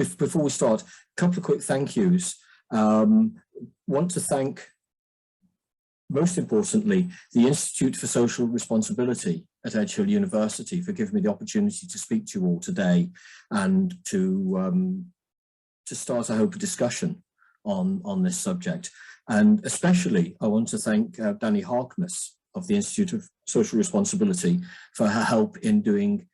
before we start, a couple of quick thank yous. Want to thank, most importantly, the Institute for Social Responsibility at Edge Hill University for giving me the opportunity to speak to you all today and to start, I hope, a discussion on this subject. And especially, I want to thank Danny Harkness of the Institute of Social Responsibility for her help in doing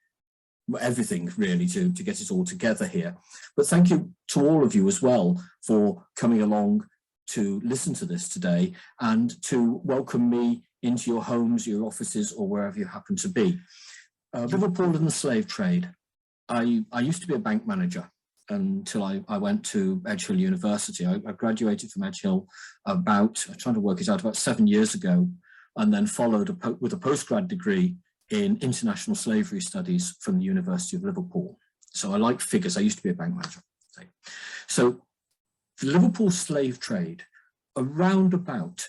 everything really to get it all together here. But thank you to all of you as well for coming along to listen to this today and to welcome me into your homes, your offices, or wherever you happen to be. Liverpool and the slave trade. I used to be a bank manager until I went to Edge Hill University. I graduated from Edge Hill about, I'm trying to work it out, about 7 years ago, and then followed with a postgrad degree in international slavery studies from the University of Liverpool. So I like figures. I used to be a bank manager. So the Liverpool slave trade, around about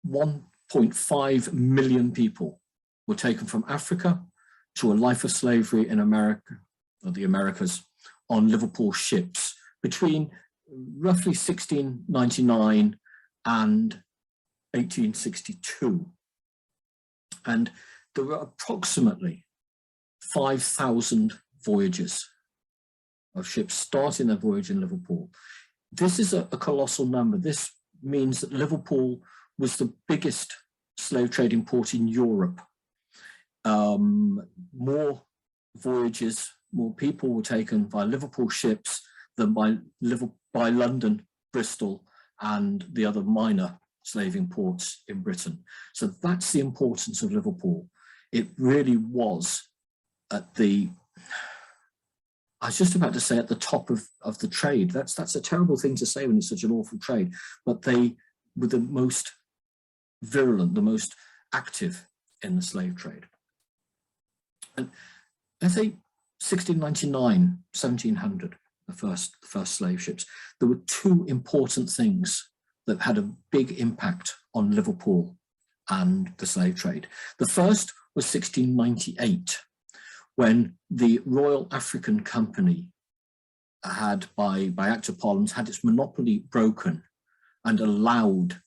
1.5 million people were taken from Africa to a life of slavery in America, or the Americas, on Liverpool ships between roughly 1699 and 1862. And there were approximately 5,000 voyages of ships starting their voyage in Liverpool. This is a colossal number. This means that Liverpool was the biggest slave trading port in Europe. More voyages, more people were taken by Liverpool ships than by London, Bristol, and the other minor slaving ports in Britain. So that's the importance of Liverpool. It really was at the, I was just about to say at the top of the trade. That's a terrible thing to say when it's such an awful trade, but they were the most virulent, the most active in the slave trade. And I think 1699, 1700, the first slave ships, there were two important things that had a big impact on Liverpool and the slave trade. The first was 1698, when the Royal African Company had, by Act of Parliament, had its monopoly broken and allowed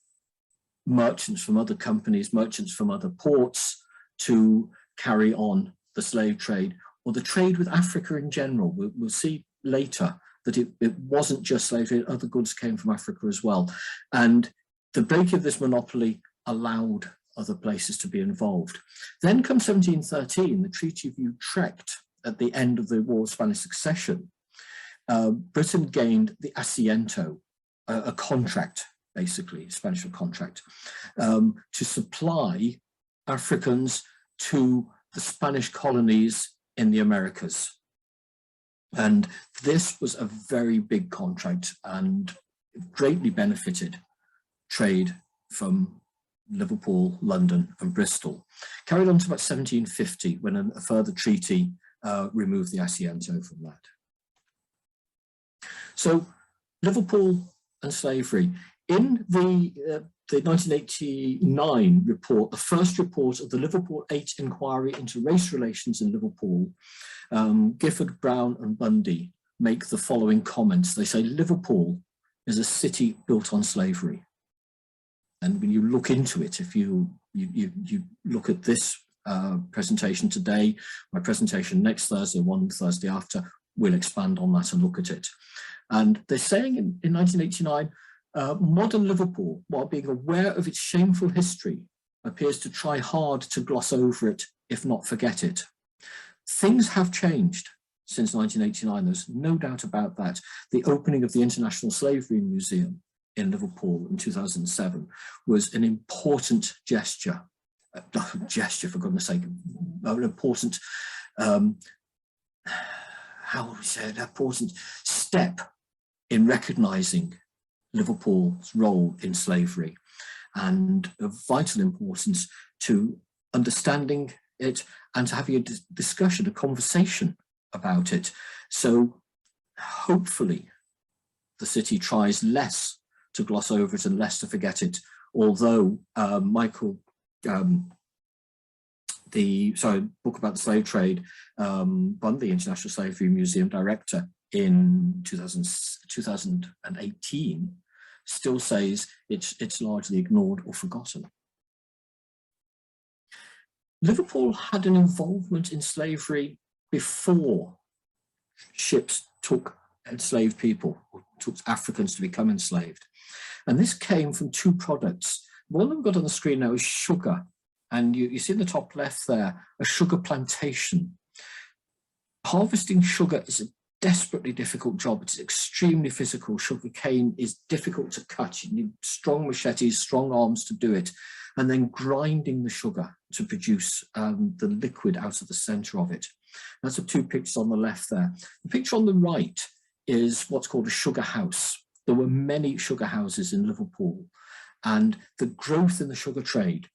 merchants from other companies, merchants from other ports to carry on the slave trade, or the trade with Africa in general. We'll see later that it wasn't just slave trade, other goods came from Africa as well. And the breaking of this monopoly allowed other places to be involved. Then comes 1713, the Treaty of Utrecht at the end of the War of Spanish Succession. Britain gained the asiento, a contract, basically, a Spanish contract, to supply Africans to the Spanish colonies in the Americas. And this was a very big contract and greatly benefited trade from Liverpool, London, and Bristol. Carried on to about 1750, when a further treaty removed the asiento from that. So Liverpool and slavery. In the 1989 report, the first report of the Liverpool 8 inquiry into race relations in Liverpool, Gifford, Brown, and Bundy make the following comments. They say, Liverpool is a city built on slavery. And when you look into it, if you look at this presentation today, my presentation next Thursday, one Thursday after, we'll expand on that and look at it. And they're saying in 1989, modern Liverpool, while being aware of its shameful history, appears to try hard to gloss over it, if not forget it. Things have changed since 1989, there's no doubt about that. The opening of the International Slavery Museum in Liverpool in 2007 was an important gesture, for goodness sake, an important, how would we say it, an important step in recognising Liverpool's role in slavery, and of vital importance to understanding it and to having a discussion, a conversation about it. So hopefully the city tries less to gloss over it and less to forget it, although Michael, the book about the slave trade, Bundy, International Slavery Museum director in 2018 still says it's largely ignored or forgotten. Liverpool had an involvement in slavery before ships took enslaved people, or took Africans to become enslaved. And this came from two products. One that we've got on the screen now is sugar. And you see in the top left there, a sugar plantation. Harvesting sugar is a desperately difficult job. It's extremely physical. Sugar cane is difficult to cut. You need strong machetes, strong arms to do it. And then grinding the sugar to produce the liquid out of the center of it. That's the two pictures on the left there. The picture on the right is what's called a sugar house. There were many sugar houses in Liverpool, and the growth in the sugar trade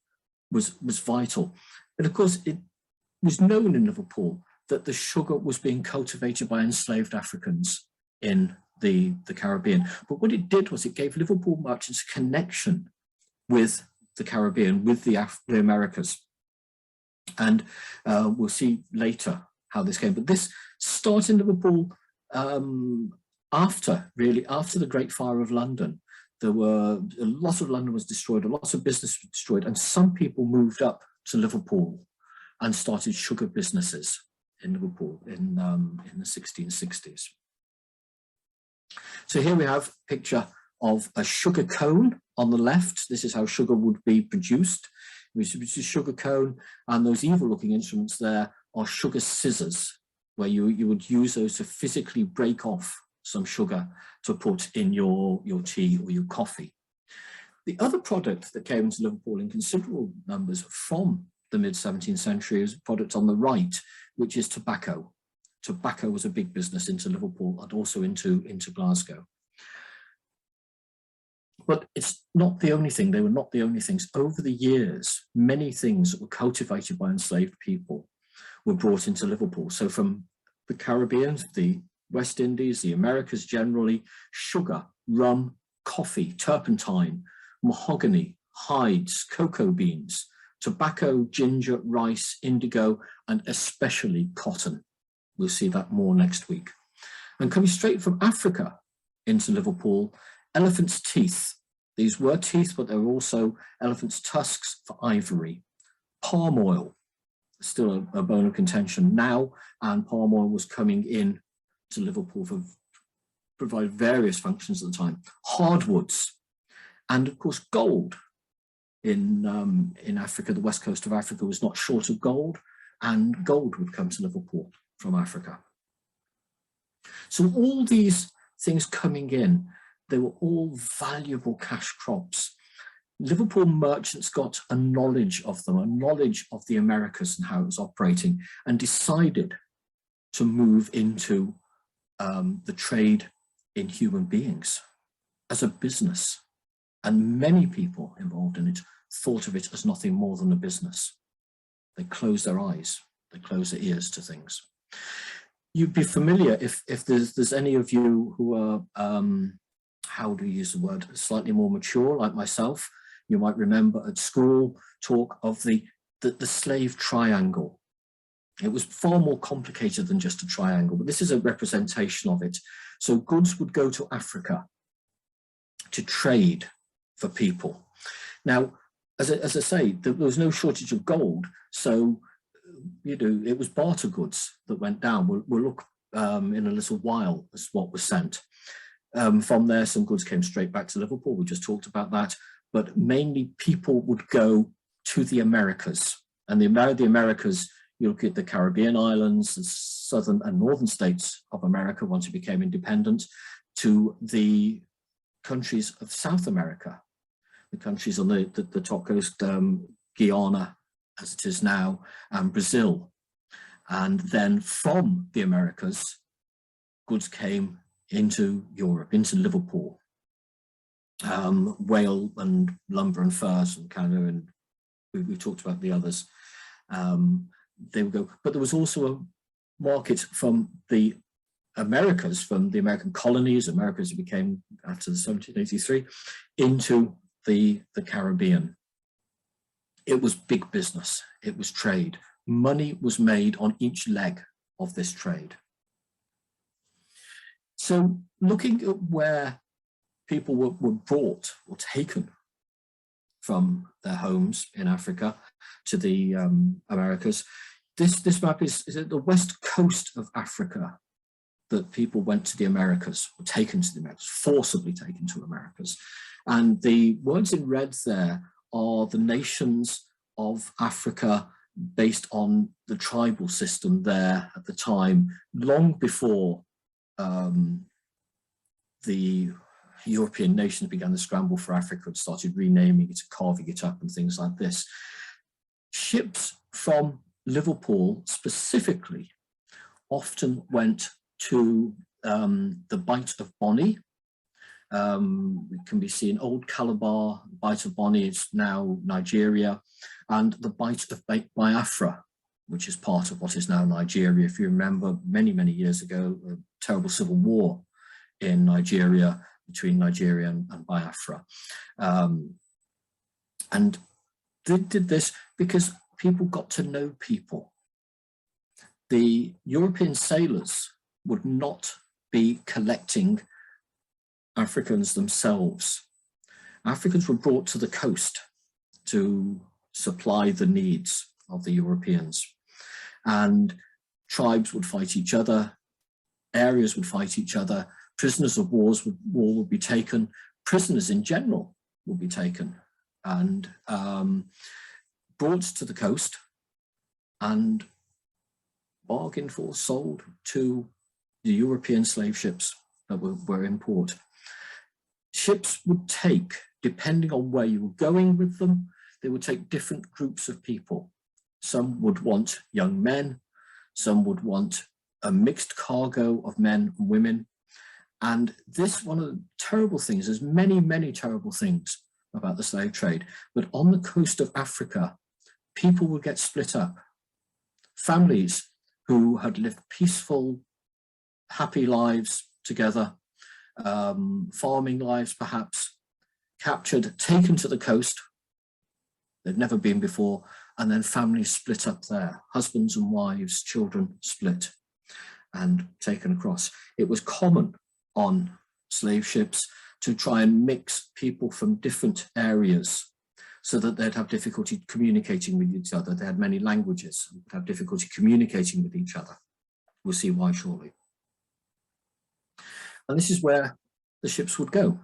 was vital. And of course, it was known in Liverpool that the sugar was being cultivated by enslaved Africans in the Caribbean. But what it did was it gave Liverpool merchants a connection with the Caribbean, with the Americas. And we'll see later how this came. But this started in Liverpool after the Great Fire of London. There were a lot of London was destroyed, a lot of business was destroyed, and some people moved up to Liverpool and started sugar businesses in Liverpool in the 1660s. So here we have a picture of a sugar cone on the left. This is how sugar would be produced. Which is a sugar cone, and those evil-looking instruments there are sugar scissors, where you would use those to physically break off some sugar to put in your tea or your coffee. The other product that came into Liverpool in considerable numbers from the mid-17th century is a product on the right, which is tobacco. Tobacco was a big business into Liverpool and also into Glasgow. But it's not the only thing. They were not the only things. Over the years, many things that were cultivated by enslaved people were brought into Liverpool. So from the Caribbean, the West Indies, the Americas generally, sugar, rum, coffee, turpentine, mahogany, hides, cocoa beans, tobacco, ginger, rice, indigo, and especially cotton. We'll see that more next week. And coming straight from Africa into Liverpool, elephant's teeth. These were teeth, but they were also elephant's tusks for ivory. Palm oil, still a bone of contention now, and palm oil was coming in to Liverpool for provide various functions at the time. Hardwoods, and of course gold. In Africa, the west coast of Africa was not short of gold, and gold would come to Liverpool from Africa. So all these things coming in, they were all valuable cash crops. Liverpool merchants got a knowledge of them, a knowledge of the Americas and how it was operating, and decided to move into the trade in human beings as a business. And many people involved in it thought of it as nothing more than a business. They closed their eyes, they closed their ears to things. You'd be familiar if there's any of you who are, how do you use the word, slightly more mature, like myself. You might remember at school talk of the slave triangle. It was far more complicated than just a triangle, but this is a representation of it. So goods would go to Africa to trade for people. Now, as I say, there was no shortage of gold, so it was barter goods that went down. We'll look in a little while as what was sent. From there, some goods came straight back to Liverpool. We just talked about that. But mainly people would go to the Americas. And the Americas, you look at the Caribbean islands, the southern and northern states of America once it became independent, to the countries of South America, the countries on the top coast, Guyana, as it is now, and Brazil. And then from the Americas, goods came into Europe, into Liverpool, whale and lumber and furs and Canada, and we talked about the others. They would go, but there was also a market from the Americas, from the American colonies, Americas became after the 1783, into the Caribbean. It was big business, it was trade. Money was made on each leg of this trade. So looking at where people were brought or taken from their homes in Africa to the Americas, this map is at the west coast of Africa that people went to the Americas, or taken to the Americas, forcibly taken to Americas. And the words in red there are the nations of Africa based on the tribal system there at the time, long before the European nations began to scramble for Africa and started renaming it, carving it up and things like this. Ships from Liverpool specifically often went to the Bight of Bonny. It can be seen Old Calabar, Bight of Bonny, it's now Nigeria, and the Bight of Biafra, which is part of what is now Nigeria. If you remember, many, many years ago, a terrible civil war in Nigeria, between Nigeria and Biafra. And they did this because people got to know people. The European sailors would not be collecting Africans themselves. Africans were brought to the coast to supply the needs of the Europeans. And tribes would fight each other, areas would fight each other, prisoners of war would be taken, prisoners in general would be taken and brought to the coast and bargained for, sold to the European slave ships that were in port. Ships would take, depending on where you were going with them, they would take different groups of people. Some would want young men, some would want a mixed cargo of men and women. And this, one of the terrible things, there's many, many terrible things about the slave trade, but on the coast of Africa, people would get split up. Families who had lived peaceful, happy lives together, farming lives perhaps, captured, taken to the coast, they'd never been before, and then families split up there, husbands and wives, children split and taken across. It was common on slave ships to try and mix people from different areas so that they'd have difficulty communicating with each other. They had many languages and would have difficulty communicating with each other. We'll see why shortly. And this is where the ships would go.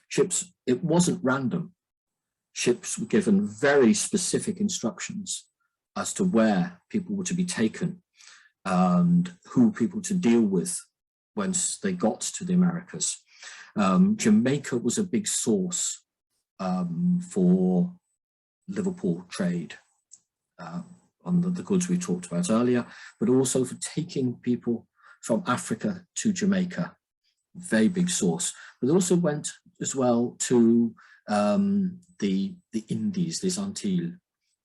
Ships, it wasn't random. Ships were given very specific instructions as to where people were to be taken and who people to deal with once they got to the Americas. Jamaica was a big source for Liverpool trade on the goods we talked about earlier, but also for taking people from Africa to Jamaica, very big source. But they also went as well to the Indies, les Antilles,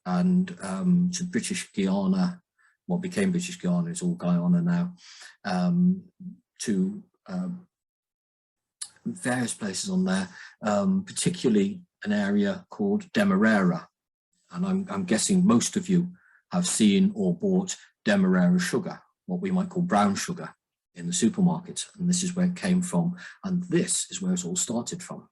and to British Guiana, what became British Guiana is all Guyana now, to various places on there, particularly an area called Demerara. And I'm guessing most of you have seen or bought Demerara sugar, what we might call brown sugar, in the supermarket. And this is where it came from. And this is where it all started from.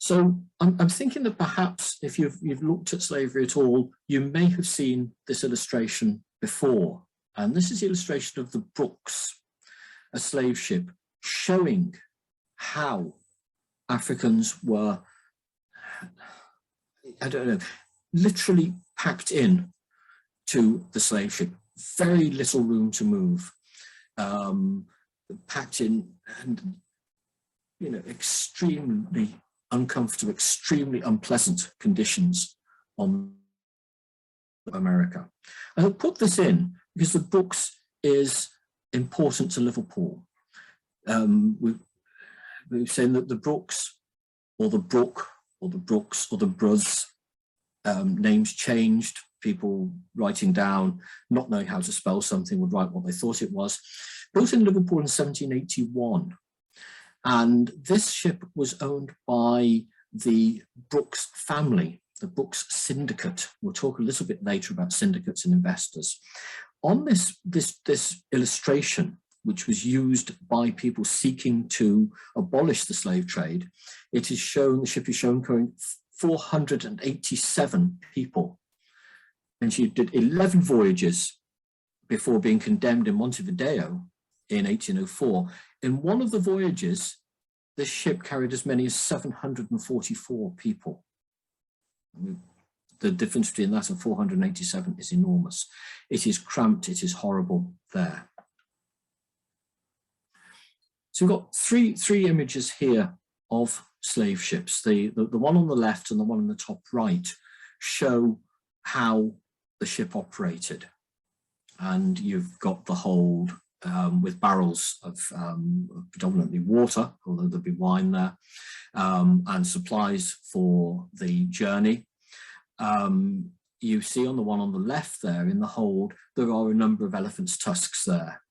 So I'm thinking that perhaps if you've looked at slavery at all, you may have seen this illustration before. And this is the illustration of the Brooks, a slave ship, showing how Africans were, I don't know, literally packed in to the slave ship. Very little room to move, packed in, and extremely uncomfortable, extremely unpleasant conditions on America. And I put this in because the Brooks is important to Liverpool. We've saying that the Brooks, or the Brook, or the Brooks, or the Bruz, names changed. People writing down, not knowing how to spell something, would write what they thought it was. Built in Liverpool in 1781. And this ship was owned by the Brooks family, the Brooks syndicate. We'll talk a little bit later about syndicates and investors. On this illustration which was used by people seeking to abolish the slave trade, it is shown, the ship is shown carrying 487 people. And she did 11 voyages before being condemned in Montevideo in 1804. In one of the voyages, this ship carried as many as 744 people. The difference between that and 487 is enormous. It is cramped, it is horrible there. So we've got three images here of slave ships. The one on the left and the one on the top right show how the ship operated. And you've got the hold with barrels of predominantly water, although there'll be wine there, and supplies for the journey. You see on the one on the left there in the hold, there are a number of elephants' tusks there.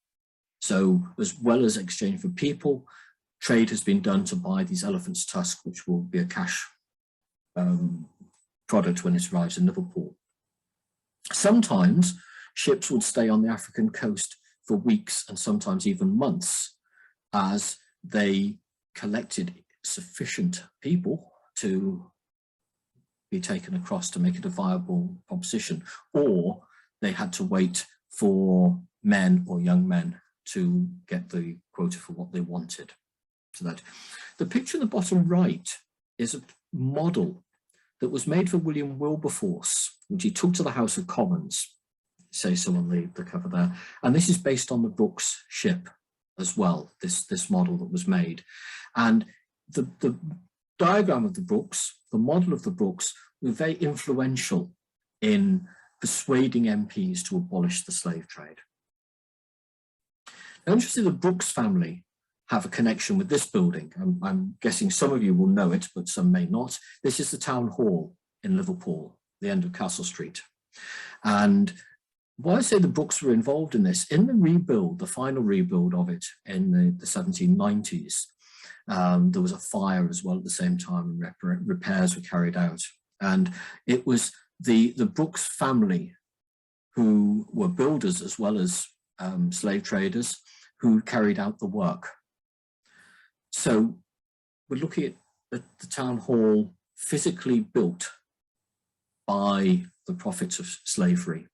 So as well as exchange for people, trade has been done to buy these elephants' tusks, which will be a cash product when it arrives in Liverpool. Sometimes ships would stay on the African coast for weeks and sometimes even months as they collected sufficient people to be taken across to make it a viable proposition, or they had to wait for men or young men to get the quota for what they wanted. So that the picture in the bottom right is a model that was made for William Wilberforce, which he took to the House of Commons, say so on the cover there. And this is based on the Brooks ship as well, this model that was made. And the diagram of the Brooks, the model of the Brooks, were very influential in persuading MPs to abolish the slave trade. Now, interestingly, the Brooks family have a connection with this building. I'm guessing some of you will know it, but some may not. This is the town hall in Liverpool, the end of Castle Street. And why I say the Brooks were involved in this, in the rebuild, the final rebuild of it in the 1790s, there was a fire as well at the same time, and repairs were carried out. And it was the Brooks family, who were builders as well as slave traders, who carried out the work. So we're looking at the town hall physically built by the profits of slavery.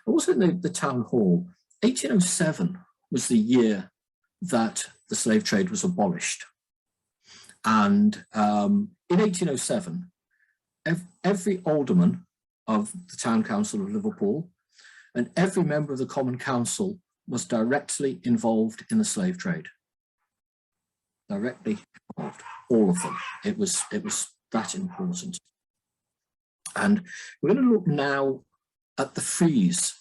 Also in the town hall, 1807 was the year that the slave trade was abolished. And in 1807, every alderman of the town council of Liverpool and every member of the Common Council was directly involved in the slave trade. Directly involved, all of them. It was that important. And we're going to look now at the frieze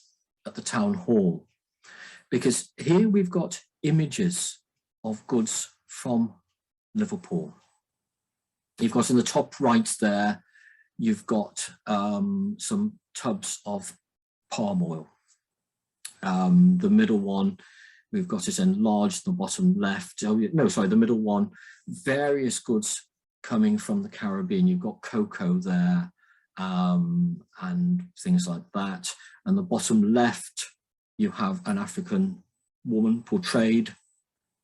at the town hall, because here we've got images of goods from Liverpool. You've got in the top right there, you've got some tubs of palm oil. The middle one, we've got it enlarged, the bottom left. Oh, no, sorry, the middle one, various goods coming from the Caribbean. You've got cocoa there and things like that. And the bottom left, you have an African woman portrayed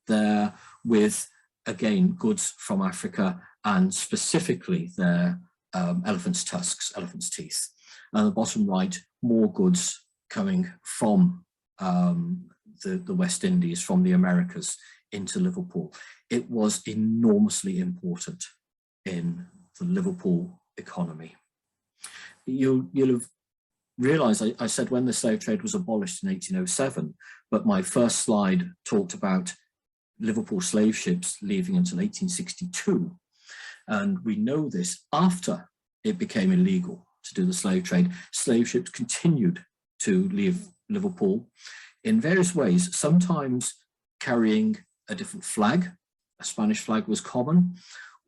there with, again, goods from Africa, and specifically their elephant's tusks, elephant's teeth. And the bottom right, more goods coming from the West Indies, from the Americas into Liverpool. It was enormously important in the Liverpool economy. You'll have realised I said when the slave trade was abolished in 1807, but my first slide talked about Liverpool slave ships leaving until 1862. And we know this after it became illegal to do the slave trade. Slave ships continued to leave Liverpool in various ways, sometimes carrying a different flag. A Spanish flag was common,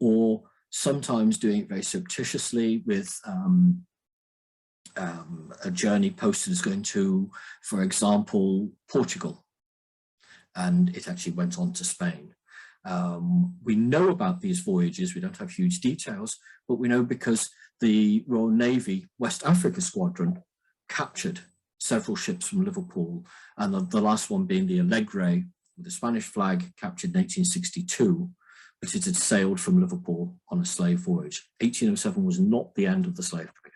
or sometimes doing it very surreptitiously with a journey posted as going to, for example, Portugal, and it actually went on to Spain. We know about these voyages, we don't have huge details, but we know because the Royal Navy West Africa Squadron captured several ships from Liverpool, and the last one being the Alegre, with the Spanish flag, captured in 1862, but it had sailed from Liverpool on a slave voyage. 1807 was not the end of the slave trade.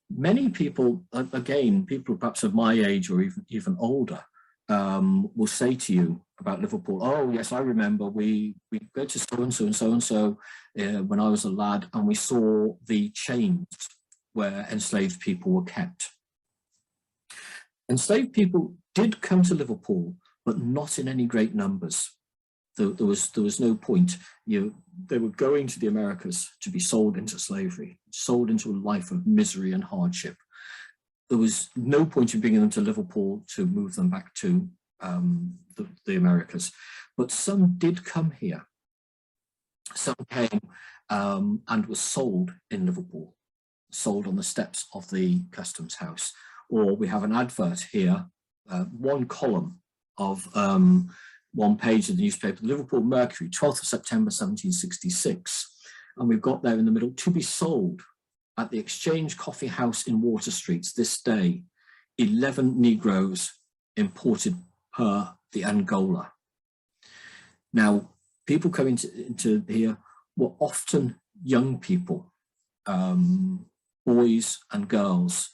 Many people, again, people perhaps of my age or even older, will say to you about Liverpool, oh yes, I remember we go to so-and-so and so-and-so when I was a lad, and we saw the chains where enslaved people were kept. Enslaved people did come to Liverpool, but not in any great numbers. There was no point. They were going to the Americas to be sold into slavery, sold into a life of misery and hardship. There was no point in bringing them to Liverpool to move them back to the Americas. But some did come here. Some came and were sold in Liverpool, sold on the steps of the customs house. Or we have an advert here, one column of one page of the newspaper, the Liverpool Mercury, 12th of September 1766. And we've got there in the middle, to be sold at the Exchange Coffee House in Water Streets this day, 11 Negroes imported per the Angola. Now, people coming into here were often young people, boys and girls,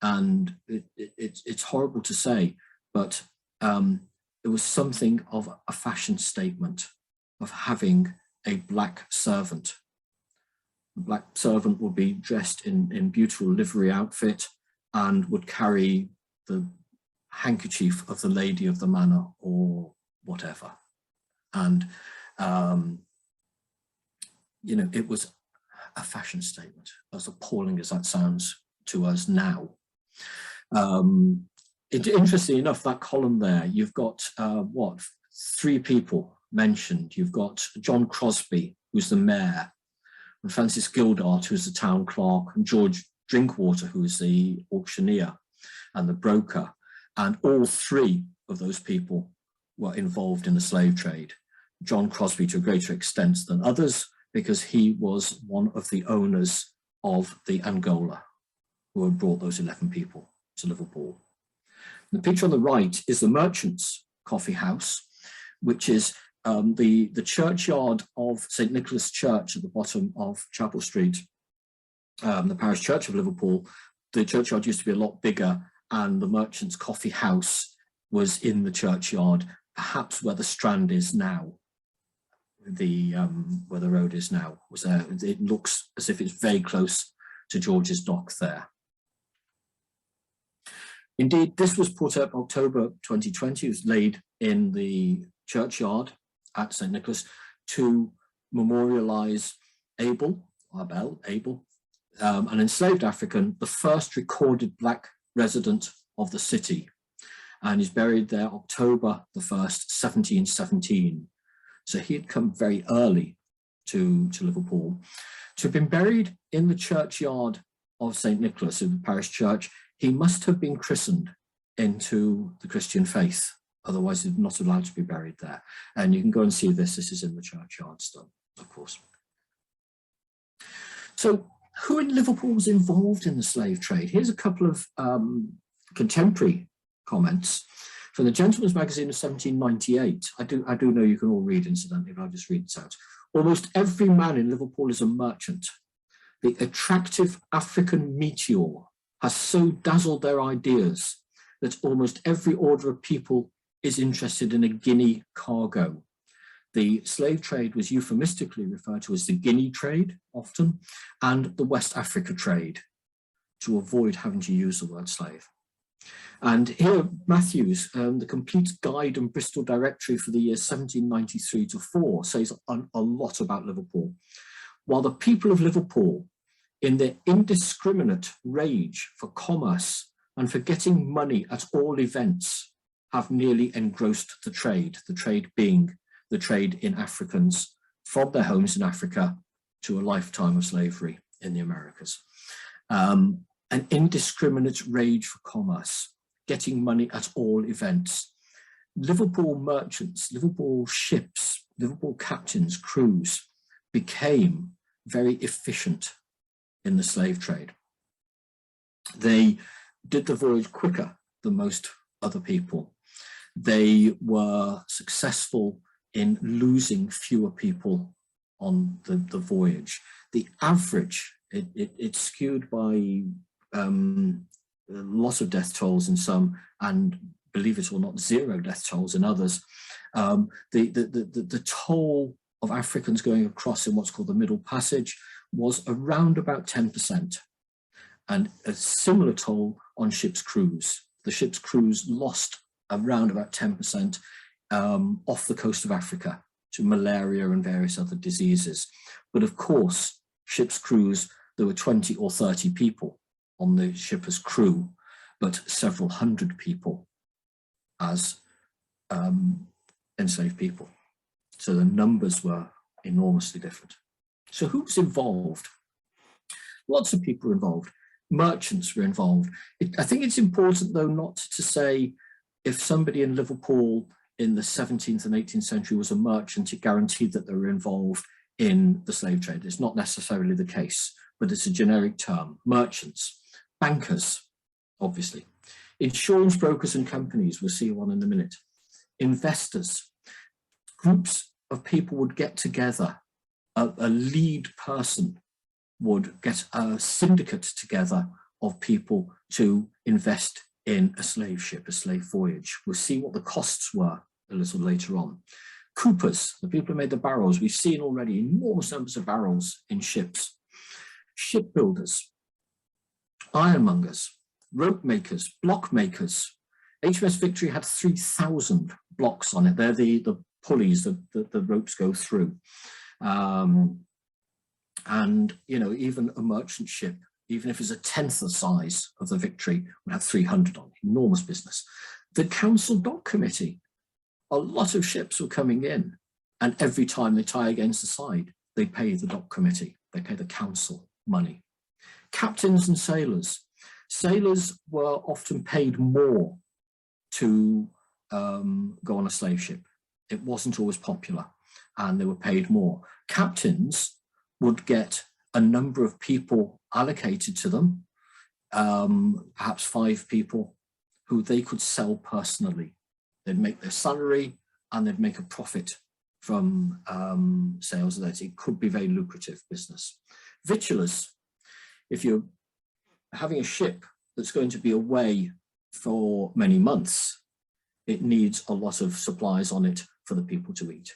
and it's horrible to say, but it was something of a fashion statement of having a black servant. The black servant would be dressed in beautiful livery outfit and would carry the handkerchief of the lady of the manor or whatever. And, it was a fashion statement, as appalling as that sounds to us now. Interestingly enough, that column there, you've got, three people mentioned. You've got John Crosby, who's the mayor, and Francis Gildart, who's the town clerk, and George Drinkwater, who is the auctioneer and the broker. And all three of those people were involved in the slave trade. John Crosby to a greater extent than others, because he was one of the owners of the Angola, who had brought those 11 people to Liverpool. The picture on the right is the Merchants' Coffee House, which is the churchyard of St. Nicholas Church at the bottom of Chapel Street, the parish church of Liverpool. The churchyard used to be a lot bigger, and the Merchants' Coffee House was in the churchyard, perhaps where the Strand is now, where the road is now, was there. It looks as if it's very close to George's Dock there. Indeed, this was put up October 2020. It was laid in the churchyard at St. Nicholas to memorialise Bel Abb, an enslaved African, the first recorded black resident of the city, and he's buried there October the 1st, 1717. So he had come very early to Liverpool. To have been buried in the churchyard of St. Nicholas, in the parish church, he must have been christened into the Christian faith. Otherwise, he's not allowed to be buried there. And you can go and see this. This is in the churchyard still, of course. So who in Liverpool was involved in the slave trade? Here's a couple of contemporary comments from the Gentleman's Magazine of 1798. I do know you can all read, incidentally, but I'll just read this out. Almost every man in Liverpool is a merchant. The attractive African meteor has so dazzled their ideas that almost every order of people is interested in a Guinea cargo. The slave trade was euphemistically referred to as the Guinea trade, often, and the West Africa trade, to avoid having to use the word slave. And here, Matthews, the Complete Guide and Bristol Directory for the years 1793 to 4 says a lot about Liverpool. While the people of Liverpool, in their indiscriminate rage for commerce and for getting money at all events, have nearly engrossed the trade being the trade in Africans from their homes in Africa to a lifetime of slavery in the Americas. An indiscriminate rage for commerce, getting money at all events. Liverpool merchants, Liverpool ships, Liverpool captains, crews became very efficient in the slave trade. They did the voyage quicker than most other people. They were successful in losing fewer people on the voyage. The average, it's skewed by lots of death tolls in some, and believe it or not, 0 death tolls in others. The toll of Africans going across in what's called the Middle Passage was around about 10%, and a similar toll on ship's crews. The ship's crews lost around about 10% off the coast of Africa to malaria and various other diseases. But of course, ship's crews, there were 20 or 30 people on the ship as crew, but several hundred people as enslaved people. So the numbers were enormously different. So who's involved? Lots of people were involved. Merchants were involved. I think it's important, though, not to say if somebody in Liverpool in the 17th and 18th century was a merchant, it guaranteed that they were involved in the slave trade. It's not necessarily the case, but it's a generic term. Merchants, bankers, obviously. Insurance brokers and companies, we'll see one in a minute. Investors, groups of people would get together. A lead person would get a syndicate together of people to invest in a slave ship, a slave voyage. We'll see what the costs were a little later on. Coopers, the people who made the barrels, we've seen already enormous numbers of barrels in ships. Shipbuilders, ironmongers, rope makers, block makers. HMS Victory had 3,000 blocks on it. They're the pulleys that the ropes go through. And, you know, even a merchant ship, even if it's a tenth the size of the Victory, would have 300 on it. Enormous business. The Council Dock Committee, a lot of ships were coming in, and every time they tie against the side, they pay the dock committee, they pay the council money. Captains and sailors. Sailors were often paid more to go on a slave ship. It wasn't always popular, and they were paid more. Captains would get a number of people allocated to them, perhaps 5 people, who they could sell personally. They'd make their salary and they'd make a profit from sales of that. It could be very lucrative business. Victualers, if you're having a ship that's going to be away for many months, it needs a lot of supplies on it for the people to eat.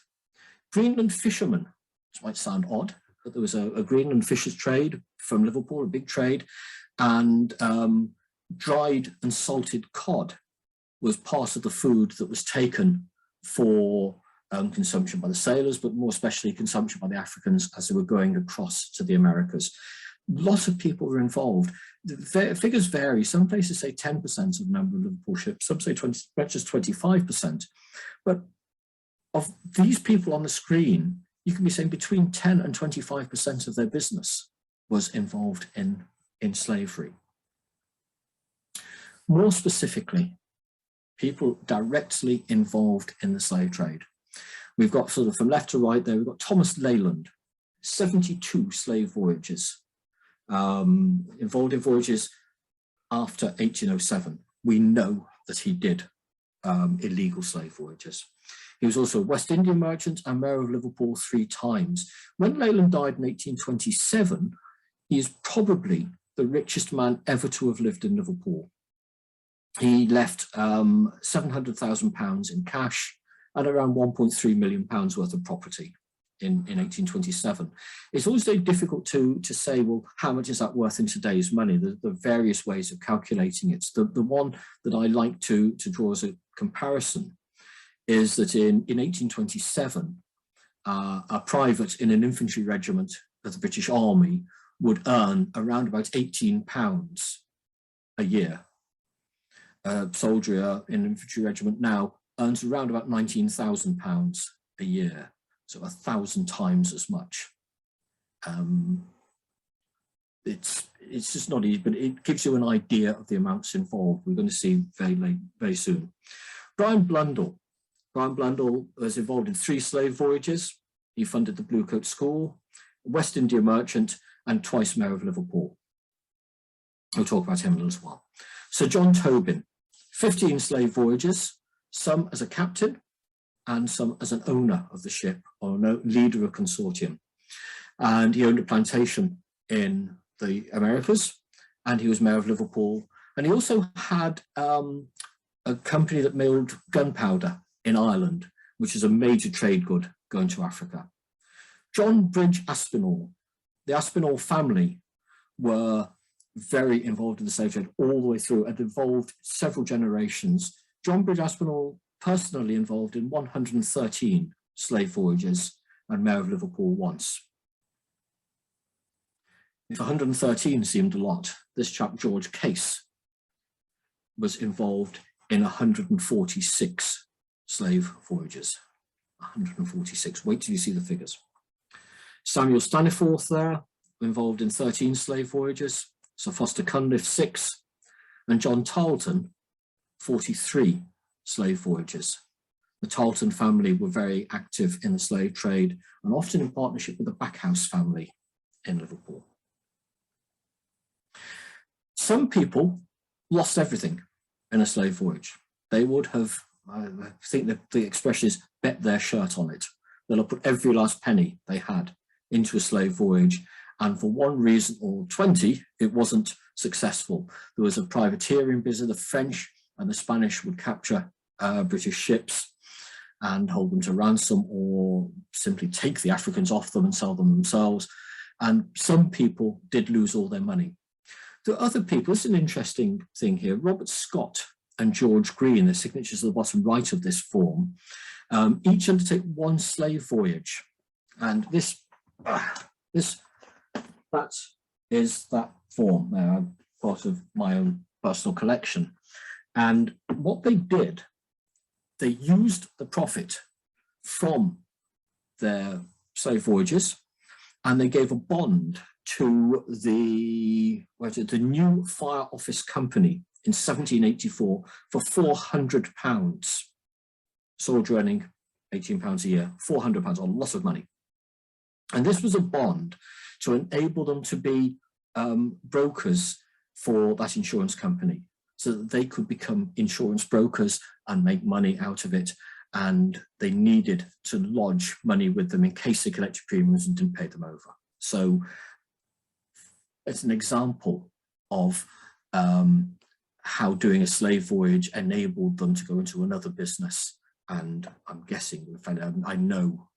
Greenland fishermen, this might sound odd, but there was a Greenland fishers trade from Liverpool, a big trade, and dried and salted cod was part of the food that was taken for consumption by the sailors, but more especially consumption by the Africans as they were going across to the Americas. Lots of people were involved. The figures vary. Some places say 10% of the number of Liverpool ships, some say 20, just 25%. But of these people on the screen, you can be saying between 10 and 25% of their business was involved in slavery. More specifically, people directly involved in the slave trade. We've got sort of from left to right there, we've got Thomas Leyland, 72 slave voyages, involved in voyages after 1807. We know that he did illegal slave voyages. He was also a West Indian merchant and mayor of Liverpool 3 times. When Leyland died in 1827, he is probably the richest man ever to have lived in Liverpool. He left £700,000 in cash and around £1.3 million worth of property in 1827. It's always very difficult to say, well, how much is that worth in today's money? The various ways of calculating it. The one that I like to draw as a comparison is that in 1827, a private in an infantry regiment of the British Army would earn around about £18 a year. A soldier in an infantry regiment now earns around about £19,000 a year, so 1,000 times as much. It's just not easy, but it gives you an idea of the amounts involved. We're going to see very soon. Brian Blundell was involved in 3 slave voyages. He funded the Bluecoat School, West India merchant, and twice mayor of Liverpool. We'll talk about him in a little while. Sir John Tobin, 15 slave voyages, some as a captain and some as an owner of the ship or leader of a consortium. And he owned a plantation in the Americas, and he was mayor of Liverpool. And he also had a company that made gunpowder in Ireland, which is a major trade good going to Africa. John Bridge Aspinall, the Aspinall family were very involved in the slave trade all the way through and involved several generations. John Bridge Aspinall personally involved in 113 slave voyages and mayor of Liverpool once. If 113 seemed a lot, this chap George Case was involved in 146 slave voyages. 146, wait till you see the figures. Samuel Staniforth there, involved in 13 slave voyages. Sir Foster Cunliffe, 6, and John Tarleton, 43 slave voyages. The Tarleton family were very active in the slave trade and often in partnership with the Backhouse family in Liverpool. Some people lost everything in a slave voyage. They would have, I think the expression is, bet their shirt on it. They'll have put every last penny they had into a slave voyage, and for one reason or 20, it wasn't successful. There was a privateering business. The French and the Spanish would capture British ships and hold them to ransom, or simply take the Africans off them and sell them themselves. And some people did lose all their money. There are other people, this is an interesting thing here. Robert Scott and George Green, their signatures at the bottom right of this form, each undertake one slave voyage. And that is that form. Now, I'm part of my own personal collection. And what they did, they used the profit from their slave voyages, and they gave a bond to the New Fire Office Company in 1784 for £400. Soldier earning £18 a year, £400, a lot of money. And this was a bond to enable them to be brokers for that insurance company, so that they could become insurance brokers and make money out of it. And they needed to lodge money with them in case they collected premiums and didn't pay them over. So it's an example of how doing a slave voyage enabled them to go into another business. And I'm guessing, in fact, I know,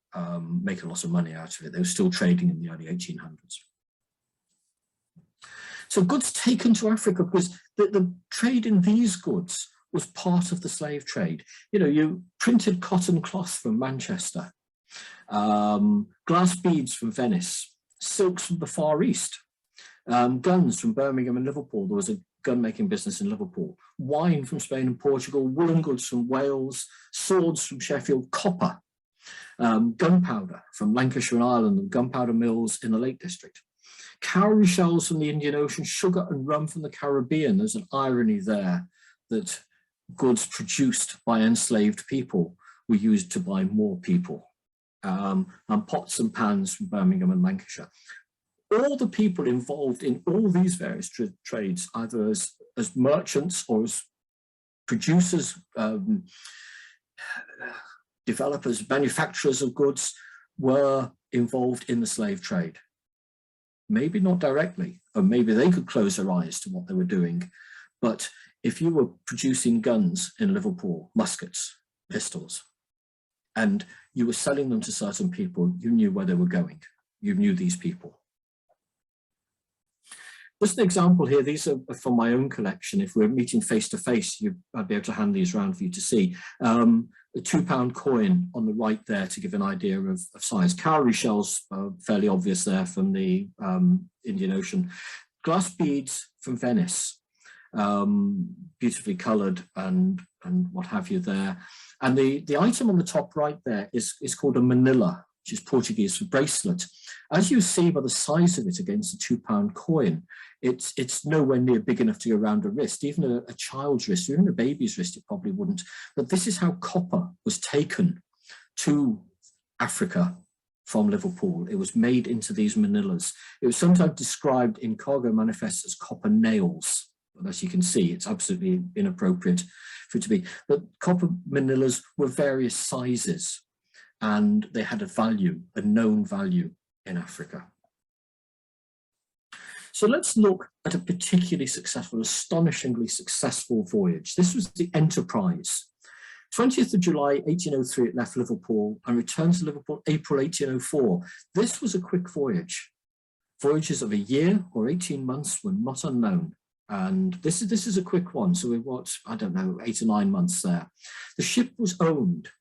make a lot of money out of it. They were still trading in the early 1800s. So goods taken to Africa, because the trade in these goods was part of the slave trade. You know, you printed cotton cloth from Manchester, glass beads from Venice, silks from the Far East, guns from Birmingham and Liverpool. There was a gun-making business in Liverpool. Wine from Spain and Portugal, woolen goods from Wales, swords from Sheffield, copper, gunpowder from Lancashire and Ireland, and gunpowder mills in the Lake District. Cowrie shells from the Indian Ocean, sugar and rum from the Caribbean. There's an irony there that goods produced by enslaved people were used to buy more people. And pots and pans from Birmingham and Lancashire. All the people involved in all these various trades, either as merchants or as producers, developers, manufacturers of goods, were involved in the slave trade. Maybe not directly, or maybe they could close their eyes to what they were doing. But if you were producing guns in Liverpool, muskets, pistols, and you were selling them to certain people, you knew where they were going. You knew these people. Just an example here, these are from my own collection. If we're meeting face to face, I'd be able to hand these around for you to see. A £2 coin on the right there to give an idea of size. Cowrie shells are fairly obvious there from the Indian Ocean. Glass beads from Venice, beautifully coloured and what have you there. And the item on the top right there is called a manila, which is Portuguese for bracelet. As you see by the size of it against a £2 coin, it's nowhere near big enough to go around a wrist. Even a child's wrist, or even a baby's wrist, it probably wouldn't. But this is how copper was taken to Africa from Liverpool. It was made into these manilas. It was sometimes described in cargo manifests as copper nails. But as you can see, it's absolutely inappropriate for it to be. But copper manilas were various sizes, and they had a value, a known value in Africa. So let's look at a particularly successful, astonishingly successful voyage. This was the Enterprise. 20th of July, 1803, it left Liverpool and returned to Liverpool April 1804. This was a quick voyage. Voyages of a year or 18 months were not unknown. And this is a quick one. So we watched, I don't know, 8 or 9 months there. The ship was owned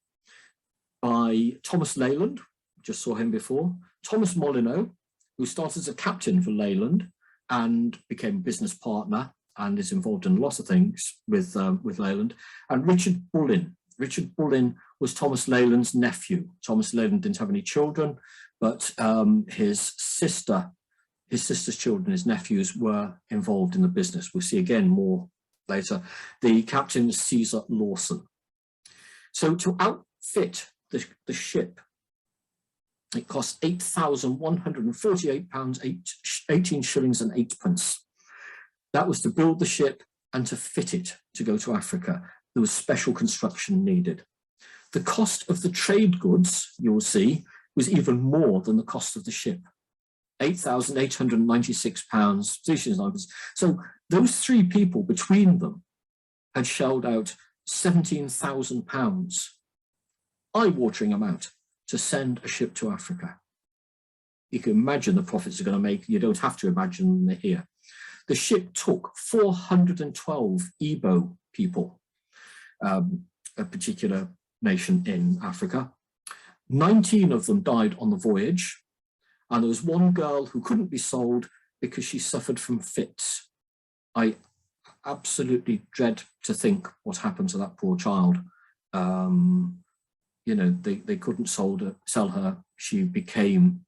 by Thomas Leyland, just saw him before, Thomas Molyneux, who started as a captain for Leyland and became a business partner and is involved in lots of things with Leyland, and Richard Bullin. Richard Bullin was Thomas Leyland's nephew. Thomas Leyland didn't have any children, but his sister's children, his nephews, were involved in the business. We'll see again more later. The captain is Caesar Lawson. So to outfit the ship, it cost £8,148, 18 shillings and 8pence. That was to build the ship and to fit it to go to Africa. There was special construction needed. The cost of the trade goods, you will see, was even more than the cost of the ship. £8,896. So those three people between them had shelled out £17,000, eye-watering amount, to send a ship to Africa. You can imagine the profits they're going to make. You don't have to imagine them, they're here. The ship took 412 Igbo people, a particular nation in Africa. 19 of them died on the voyage, and there was one girl who couldn't be sold because she suffered from fits. I absolutely dread to think what happened to that poor child. You know, they couldn't sell her. She became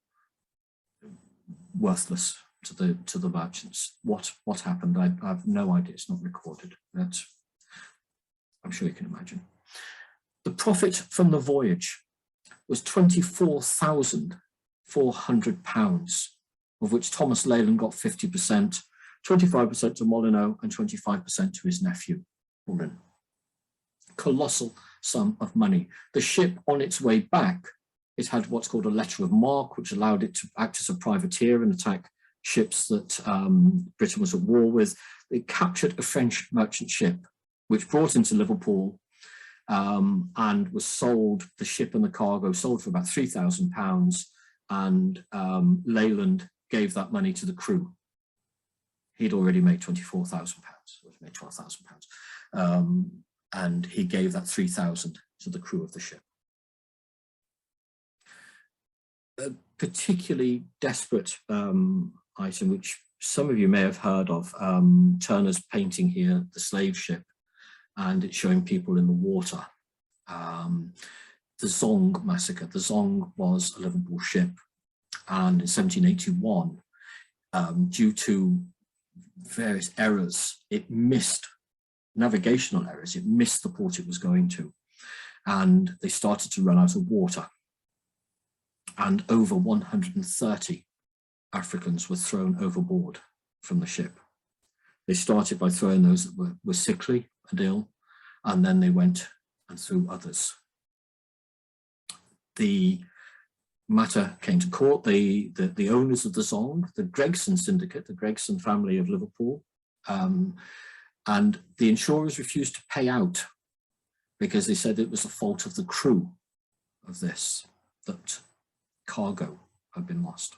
worthless to the merchants. What happened? I have no idea. It's not recorded. But I'm sure you can imagine. The profit from the voyage was £24,400, of which Thomas Leyland got 50%, 25% to Molyneux, and 25% to his nephew, Bullin. Colossal sum of money. The ship, on its way back, it had what's called a letter of marque, which allowed it to act as a privateer and attack ships that Britain was at war with. It captured a French merchant ship, which brought into Liverpool and was sold, the ship and the cargo sold for about £3,000, and Leyland gave that money to the crew. He'd already made £24,000, or made £12,000, and he gave that £3,000 to the crew of the ship. A particularly desperate item, which some of you may have heard of, Turner's painting here, the slave ship, and it's showing people in the water. The Zong Massacre. The Zong was a Liverpool ship, and in 1781, due to various errors, it missed, navigational errors, it missed the port it was going to, and they started to run out of water. And over 130 Africans were thrown overboard from the ship. They started by throwing those that were sickly and ill, and then they went and threw others. The matter came to court. The owners of the Zong, the Gregson syndicate, the Gregson family of Liverpool, and the insurers refused to pay out because they said it was the fault of the crew of this, that cargo had been lost.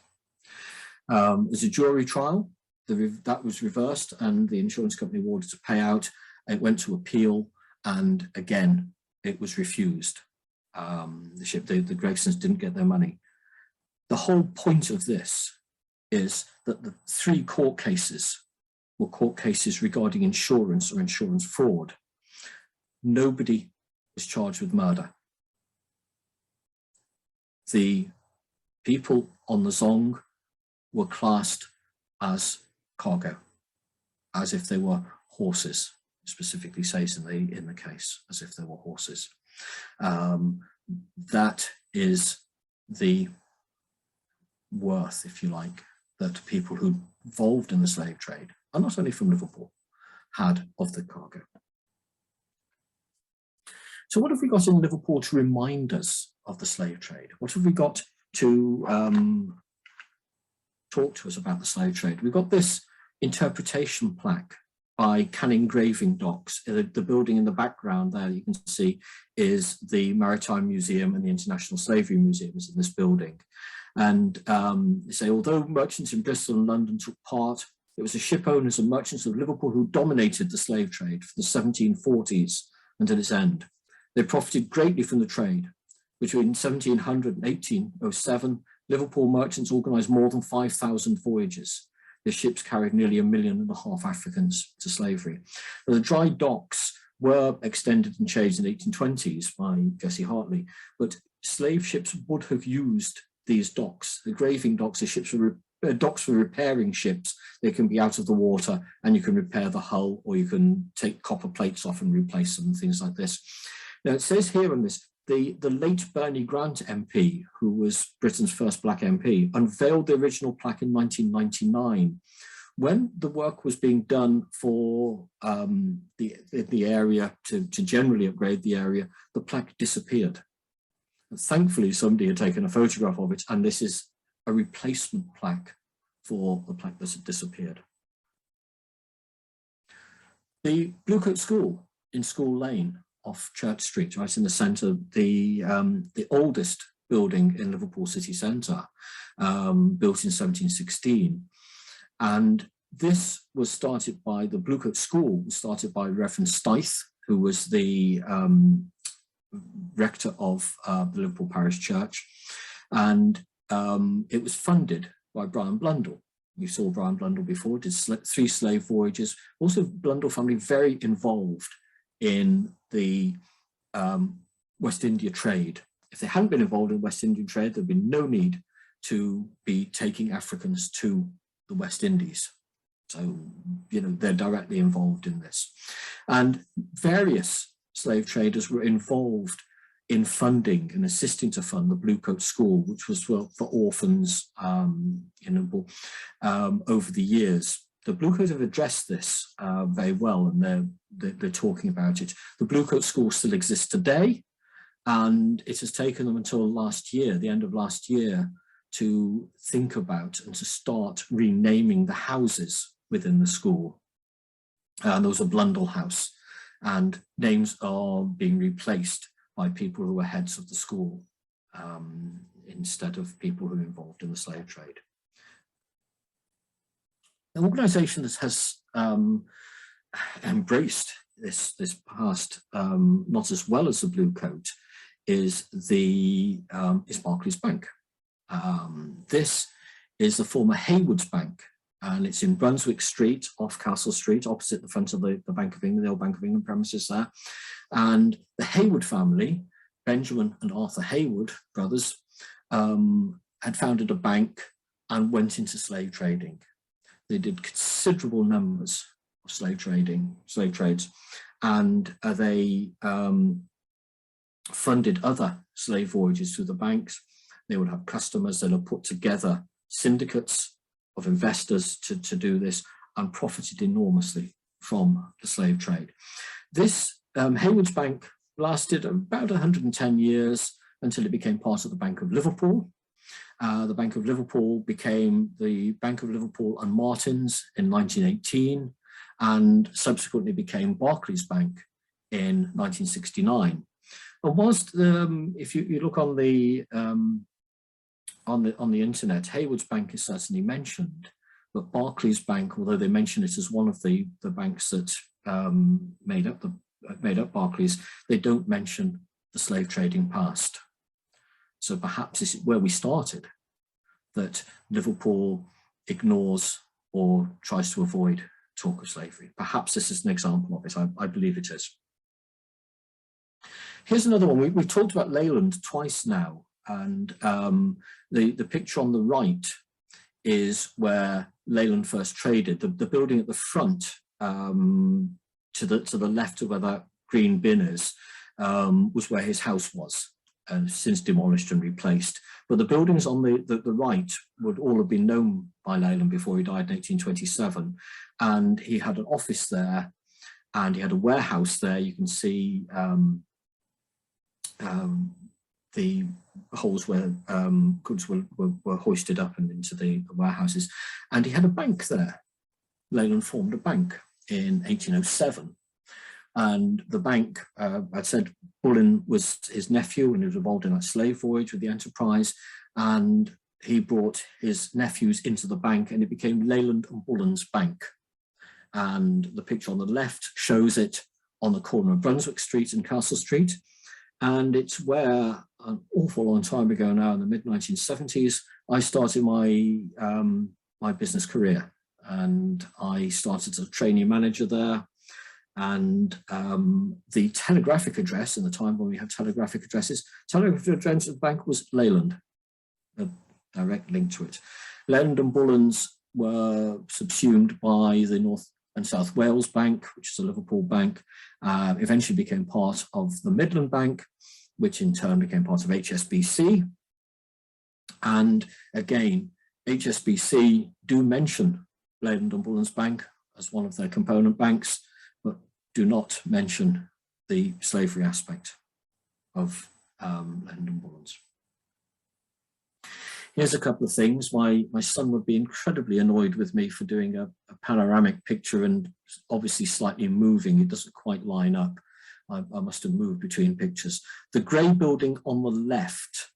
There's a jury trial. That was reversed, and the insurance company awarded to pay out. It went to appeal, and again, it was refused. The Gregsons didn't get their money. The whole point of this is that the 3 court cases were court cases regarding insurance or insurance fraud. Nobody was charged with murder. The people on the Zong were classed as cargo, as if they were horses. It specifically says in the case, as if they were horses. That is the worth, if you like, that people who involved in the slave trade, and not only from Liverpool, had of the cargo. So what have we got in Liverpool to remind us of the slave trade? What have we got to talk to us about the slave trade? We've got this interpretation plaque by Canning Engraving Docks. The building in the background there you can see is the Maritime Museum and the International Slavery Museum is in this building. And they say, although merchants in Bristol and London took part, it was the ship owners and merchants of Liverpool who dominated the slave trade for the 1740s until its end. They profited greatly from the trade. Between 1700 and 1807, Liverpool merchants organised more than 5,000 voyages. Their ships carried nearly 1.5 million Africans to slavery. Now, the dry docks were extended and changed in the 1820s by Jesse Hartley, but slave ships would have used these docks. The graving docks are docks for repairing ships. They can be out of the water and you can repair the hull, or you can take copper plates off and replace them and things like this. Now it says here on this, the late Bernie Grant MP, who was Britain's first black MP, unveiled the original plaque in 1999. When the work was being done for the area to generally upgrade the area, the plaque disappeared. And thankfully, somebody had taken a photograph of it, and this is a replacement plaque for the plaque that had disappeared. The Bluecoat School in School Lane off Church Street, right in the centre, the oldest building in Liverpool city centre, built in 1716. And this was started by, the Bluecoat School was started by Reverend Stith, who was the rector of the Liverpool Parish Church. And it was funded by Brian Blundell. We saw Brian Blundell before, did 3 slave voyages. Also, Blundell family very involved in the West India trade. If they hadn't been involved in West Indian trade, there'd been no need to be taking Africans to the West Indies. So, you know, they're directly involved in this. And various slave traders were involved in funding and assisting to fund the Bluecoat School, which was for orphans over the years. The Bluecoats have addressed this very well, and they're talking about it. The Bluecoat School still exists today, and it has taken them until last year, the end of last year, to think about and to start renaming the houses within the school. And there was a Blundell House, and names are being replaced by people who were heads of the school instead of people who were involved in the slave trade. An organisation that has embraced this past not as well as the Bluecoat is Barclays Bank. This is the former Haywards Bank, and it's in Brunswick Street, off Castle Street, opposite the front of the Bank of England, the old Bank of England premises there. And the Hayward family, Benjamin and Arthur Hayward, brothers, had founded a bank and went into slave trading. They did considerable numbers of slave trades, and they funded other slave voyages through the banks. They would have customers that have put together syndicates of investors to do this, and profited enormously from the slave trade. This Haywards Bank lasted about 110 years until it became part of the Bank of Liverpool. The Bank of Liverpool became the Bank of Liverpool and Martins in 1918, and subsequently became Barclays Bank in 1969. And whilst if you look on the internet, Haywards Bank is certainly mentioned, but Barclays Bank, although they mention it as one of the banks that made up Barclays, they don't mention the slave trading past. So perhaps this is where we started, that Liverpool ignores or tries to avoid talk of slavery. Perhaps this is an example of it. I believe it is. Here's another one. We've talked about Leyland twice now, and the picture on the right is where Leyland first traded. The building at the front, to the left of where that green bin is, was where his house was. since demolished and replaced. But the buildings on the right would all have been known by Leyland before he died in 1827. And he had an office there, and he had a warehouse there. You can see the holes where goods were hoisted up and into the warehouses. And he had a bank there. Leyland formed a bank in 1807. And the bank, I'd said Bullen was his nephew, and he was involved in that slave voyage with the Enterprise. And he brought his nephews into the bank, and it became Leyland and Bullen's Bank. And the picture on the left shows it on the corner of Brunswick Street and Castle Street. And it's where, an awful long time ago now, in the mid-1970s, I started my, my business career. And I started as a trainee manager there. And the telegraphic address, in the time when we had telegraphic addresses, telegraphic address of the bank was Leyland, a direct link to it. Leyland and Bullen's were subsumed by the North and South Wales Bank, which is a Liverpool bank, eventually became part of the Midland Bank, which in turn became part of HSBC. And again, HSBC do mention Leyland and Bullen's Bank as one of their component banks, but do not mention the slavery aspect of Leyland and Bullen's. Here's a couple of things. My son would be incredibly annoyed with me for doing a panoramic picture and obviously slightly moving. It doesn't quite line up. I must have moved between pictures. The grey building on the left,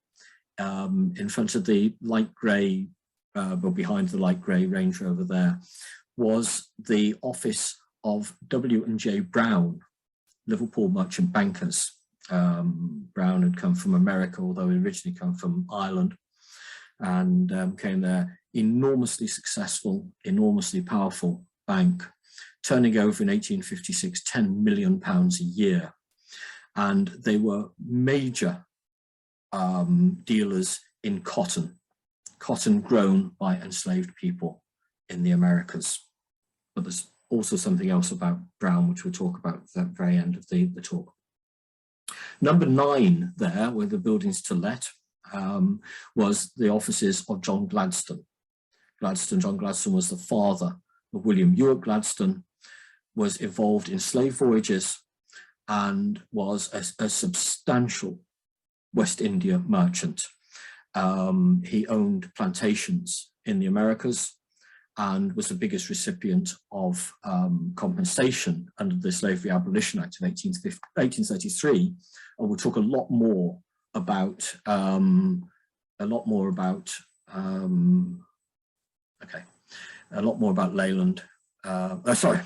in front of the light grey, well, behind the light grey Range Rover there, was the office of W&J Brown, Liverpool merchant bankers. Brown had come from America, although he originally come from Ireland, and came there. Enormously successful, enormously powerful bank, turning over in 1856 £10 million a year. And they were major dealers in cotton grown by enslaved people in the Americas. But there's also something else about Brown, which we'll talk about at the very end of the talk. Number 9 there, where the buildings to let, was the offices of John Gladstone. John Gladstone was the father of William Ewart Gladstone, was involved in slave voyages, and was a substantial West India merchant. He owned plantations in the Americas and was the biggest recipient of compensation under the Slavery Abolition Act of 1833. And we'll talk a lot more about Leyland. Sorry, a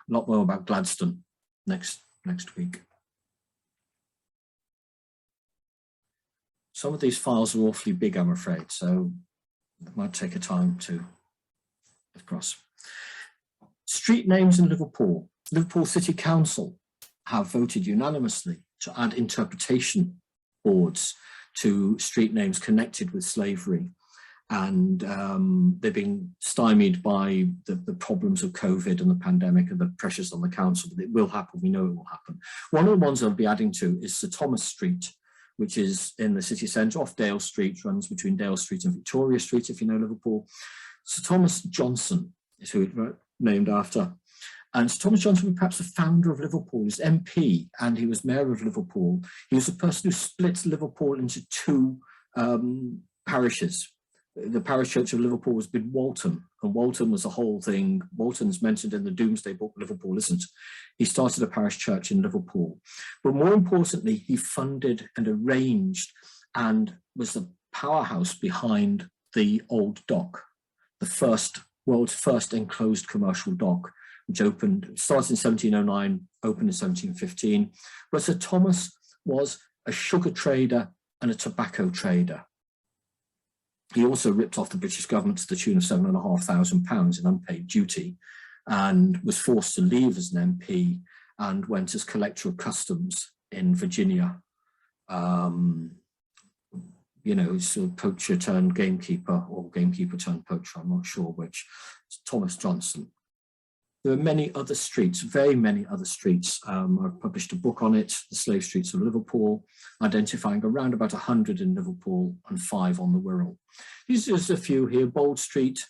lot more about Gladstone next week. Some of these files are awfully big, I'm afraid, so it might take a time to across. Street names in Liverpool. Liverpool City Council have voted unanimously to add interpretation boards to street names connected with slavery. And they've been stymied by the problems of COVID and the pandemic and the pressures on the council, but it will happen, we know it will happen. One of the ones I'll be adding to is Sir Thomas Street, which is in the city centre off Dale Street, runs between Dale Street and Victoria Street, if you know Liverpool. Sir Thomas Johnson is who it's named after. And Sir Thomas Johnson was perhaps the founder of Liverpool. He was MP and he was mayor of Liverpool. He was the person who split Liverpool into 2 parishes. The parish church of Liverpool was in Walton, and Walton was a whole thing. Walton's mentioned in the Doomsday Book, Liverpool isn't. He started a parish church in Liverpool. But more importantly, he funded and arranged and was the powerhouse behind the old dock, the world's first enclosed commercial dock, which started in 1709, opened in 1715. But Sir Thomas was a sugar trader and a tobacco trader. He also ripped off the British government to the tune of £7,500 in unpaid duty, and was forced to leave as an MP and went as collector of customs in Virginia. You know, sort of poacher turned gamekeeper, or gamekeeper turned poacher, I'm not sure which. Thomas Johnson. There are many other streets, very many other streets. I've published a book on it, The Slave Streets of Liverpool, identifying around about 100 in Liverpool and 5 on the Wirral. These are just a few here. Bold Street.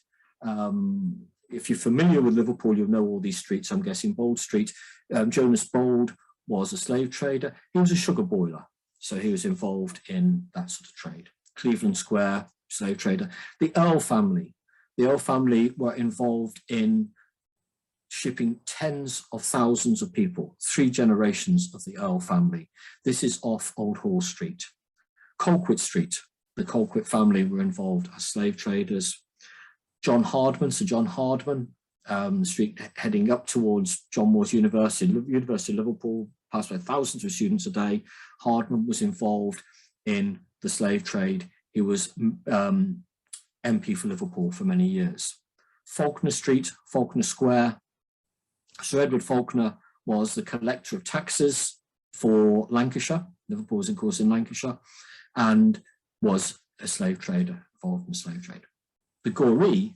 If you're familiar with Liverpool, you'll know all these streets, I'm guessing. Bold Street. Jonas Bold was a slave trader. He was a sugar boiler, so he was involved in that sort of trade. Cleveland Square, slave trader. The Earl family. The Earl family were involved in shipping tens of thousands of people, 3 generations of the Earl family. This is off Old Hall Street. Colquitt Street, the Colquitt family were involved as slave traders. John Hardman, Sir John Hardman, street heading up towards John Moores University, University of Liverpool, passed by thousands of students a day. Hardman was involved in the slave trade. He was MP for Liverpool for many years. Faulkner Street, Faulkner Square. Sir Edward Faulkner was the collector of taxes for Lancashire. Liverpool was, of course, in Lancashire, and was a slave trader, involved in the slave trade. The Goree,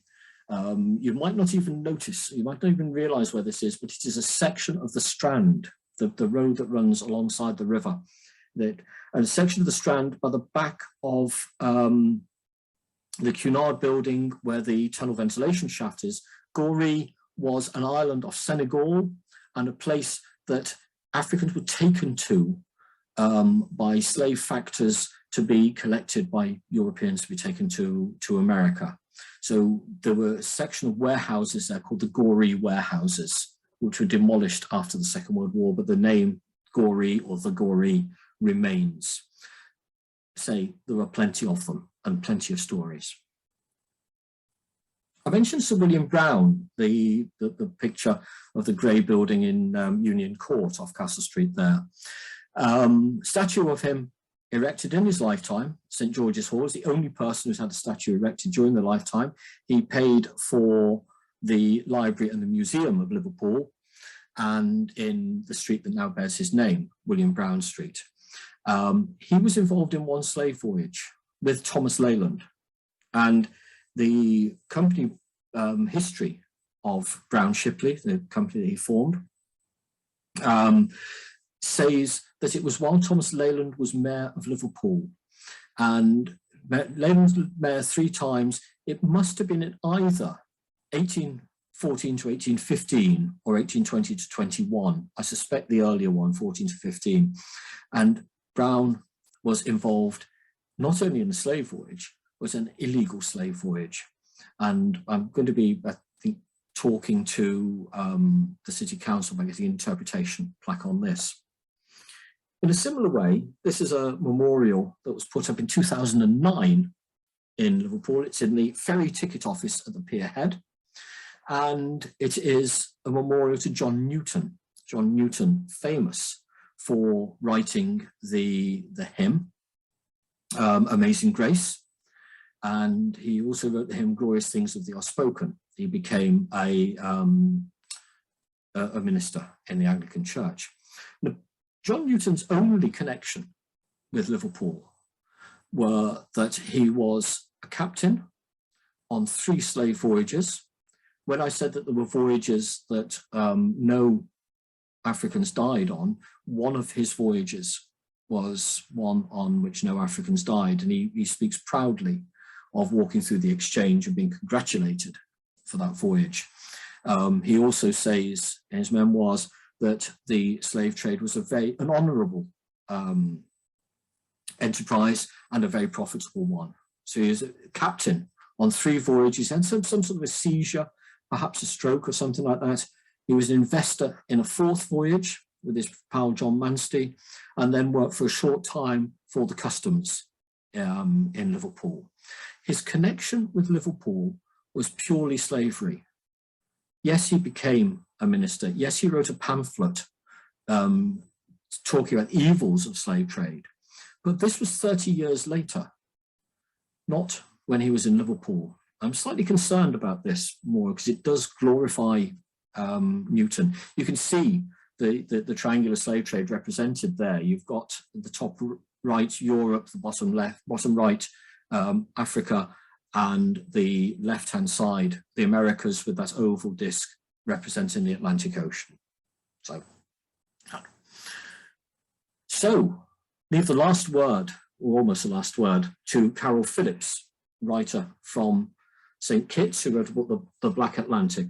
you might not even notice, you might not even realise where this is, but it is a section of the Strand, the road that runs alongside the river. And a section of the Strand by the back of the Cunard building where the tunnel ventilation shaft is. Goree was an island off Senegal and a place that Africans were taken to by slave factors to be collected by Europeans to be taken to America. So there were a section of warehouses there called the Goree warehouses, which were demolished after the Second World War, but the name Goree or the Goree remains. Say there are plenty of them and plenty of stories. I mentioned Sir William Brown, the picture of the grey building in Union Court off Castle Street there. Statue of him erected in his lifetime. St George's Hall is the only person who's had a statue erected during their lifetime. He paid for the library and the museum of Liverpool, and in the street that now bears his name, William Brown Street. He was involved in one slave voyage with Thomas Leyland, and the company history of Brown Shipley, the company that he formed, says that it was while Thomas Leyland was mayor of Liverpool, and Leyland was mayor 3 times. It must have been in either 1814 to 1815 or 1820 to 21. I suspect the earlier one, 14 to 15. And Brown was involved not only in the slave voyage, was an illegal slave voyage. And I'm going to be, I think, talking to the City Council about getting an interpretation plaque on this. In a similar way, this is a memorial that was put up in 2009 in Liverpool. It's in the ferry ticket office at the pier head. And it is a memorial to John Newton. John Newton, famous for writing the hymn, Amazing Grace. And he also wrote the hymn, Glorious Things of Thee Are Spoken. He became a minister in the Anglican Church. Now, John Newton's only connection with Liverpool were that he was a captain on 3 slave voyages. When I said that there were voyages that no Africans died on, one of his voyages was one on which no Africans died. And he speaks proudly of walking through the exchange and being congratulated for that voyage. He also says in his memoirs that the slave trade was an honourable enterprise and a very profitable one. So he was a captain on 3 voyages and some sort of a seizure, perhaps a stroke or something like that. He was an investor in a 4th voyage with his pal John Manstey, and then worked for a short time for the customs in Liverpool. His connection with Liverpool was purely slavery. Yes, he became a minister. Yes, he wrote a pamphlet talking about evils of slave trade. But this was 30 years later, not when he was in Liverpool. I'm slightly concerned about this more because it does glorify Newton. You can see the triangular slave trade represented there. You've got the top right, Europe, the bottom left, bottom right, Africa, and the left-hand side, the Americas with that oval disc representing the Atlantic Ocean. So leave the last word, or almost the last word, to Carol Phillips, writer from St. Kitts, who wrote a book, The Black Atlantic.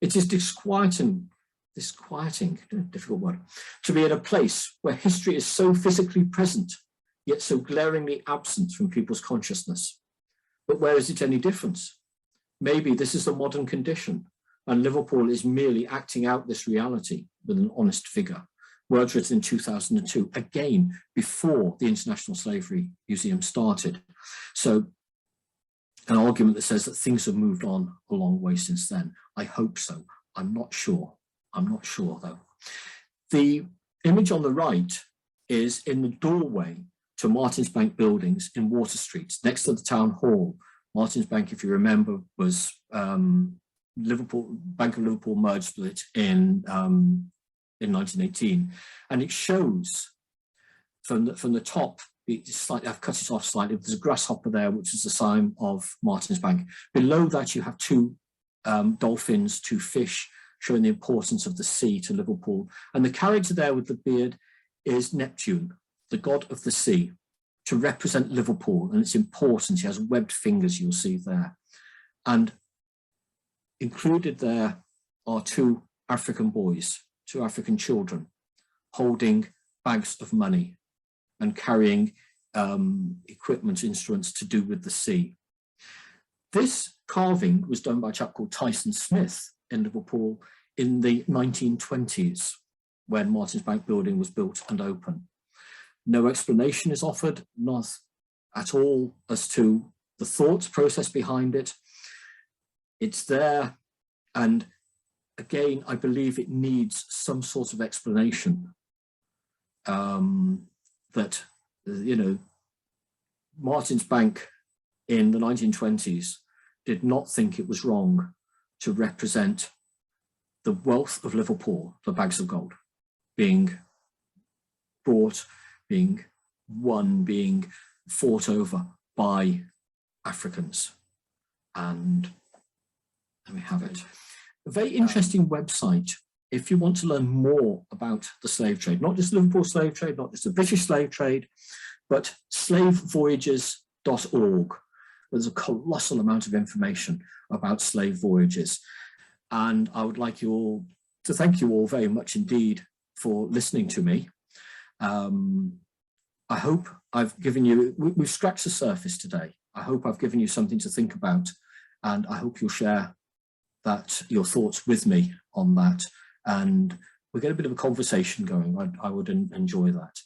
It is disquieting, difficult word, to be in a place where history is so physically present, yet so glaringly absent from people's consciousness. But where is it any different? Maybe this is the modern condition, and Liverpool is merely acting out this reality with an honest figure. Words written in 2002, again, before the International Slavery Museum started. So an argument that says that things have moved on a long way since then. I hope so. I'm not sure. I'm not sure, though. The image on the right is in the doorway to Martin's Bank buildings in Water Street, next to the town hall. Martin's Bank, if you remember, was Liverpool, Bank of Liverpool merged split in 1918, and it shows from the top. I've cut it off slightly. There's a grasshopper there, which is the sign of Martin's Bank. Below that, you have two dolphins, two fish, showing the importance of the sea to Liverpool. And the character there with the beard is Neptune, the god of the sea, to represent Liverpool and its importance. He has webbed fingers, you'll see there. And included there are two African boys, two African children, holding bags of money and carrying equipment, instruments to do with the sea. This carving was done by a chap called Tyson Smith in Liverpool in the 1920s, when Martin's Bank building was built and open. No explanation is offered, not at all, as to the thought process behind it. It's there, and again, I believe it needs some sort of explanation. That, you know, Martin's Bank in the 1920s did not think it was wrong to represent the wealth of Liverpool, the bags of gold, being brought, being won, being fought over by Africans. And there we have it. A very interesting website if you want to learn more about the slave trade, not just Liverpool slave trade, not just the British slave trade, but slavevoyages.org. There's a colossal amount of information about slave voyages. And I would like you all to thank you all very much indeed for listening to me. I hope I've given you, we've scratched the surface today. I hope I've given you something to think about, and I hope you'll share your thoughts with me on that. And we'll get a bit of a conversation going. I would enjoy that.